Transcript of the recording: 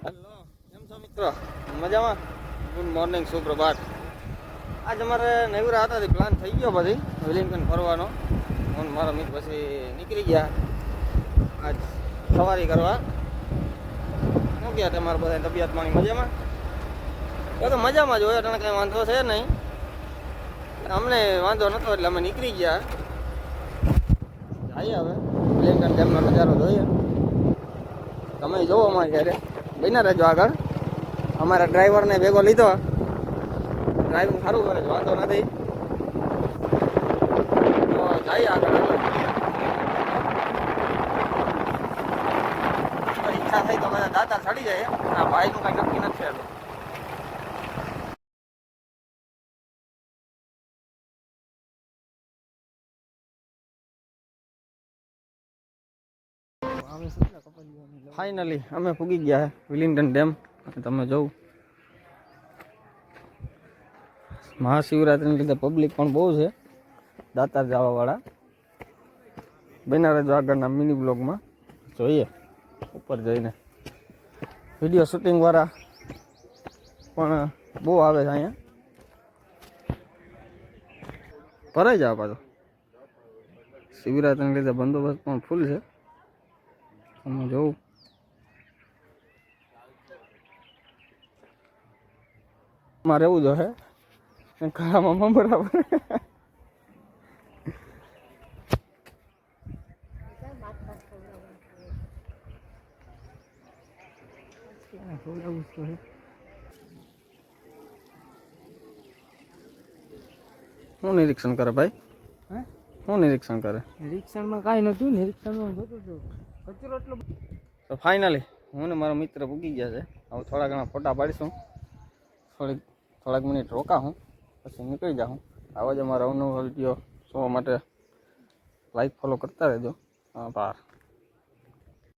Hello, કેમ છો મિત્રો? મજામાં? ગુડ મોર્નિંગ, સુપ્રભાત. આજ અમારે નવીરા હતા પ્લાન થઈ ગયો પછી વેલિંગટન ફરવાનો. હું મારા મિત્ર પછી નીકળી ગયા આજ સવારી કરવા. શું કહે તમારે બધા તબિયત પાણી મજામાં? તો મજામાં જ હોય, તને કંઈ વાંધો છે નહીં. અમને વાંધો નહોતો એટલે અમે નીકળી ગયા. જઈએ હવે વેલિંગટન ડેમનો નજારો જોઈએ. તમે જોવો અમારે ઘરે બન્યા રહેજો આગળ. અમારા ડ્રાઈવરને ભેગો લીધો, ડ્રાઇવિંગ સારું કરે છે, વાંધો નથી. તો જઈએ આગળ. ઈચ્છા થઈ તો બધા દાતા ચડી જાય. આ ભાઈનું કંઈ નક્કી નથી થયેલું. ફાઇનલી અમે પૂગી ગયા વેલિંગટન ડેમ. તમે જોઉં મહાશિવરાત્રિને લીધે પબ્લિક પણ બહુ છે, દાતાર જવાવાળા. બન્યા રહેજો આગળના મિની બ્લોગમાં. જોઈએ ઉપર જઈને. વિડીયો શૂટિંગવાળા પણ બહુ આવે છે અહીંયા. ભરાઈ જાવ પાછો. શિવરાત્રિને લીધે બંદોબસ્ત પણ ફૂલ છે. તમે જોઉં મારે એવું જો હે ખાવામાં બરાબર. શું નિરીક્ષણ કરે ભાઈ? શું નિરીક્ષણ કરે? નિરીક્ષણમાં કાંઈ નહોતું. નિરીક્ષણમાં જોતું હતું કચરો એટલો. તો ફાઇનલી હું ને મારો મિત્ર પૂગી ગયા છે. હવે થોડા ઘણા ફોટા પાડીશું. થોડાક મિનિટ રોકાશું પછી નીકળી જાઉં. આવા જ અમારા અવનવો વિડીયો જોવા માટે લાઈક ફોલો કરતા રહેજો. આભાર.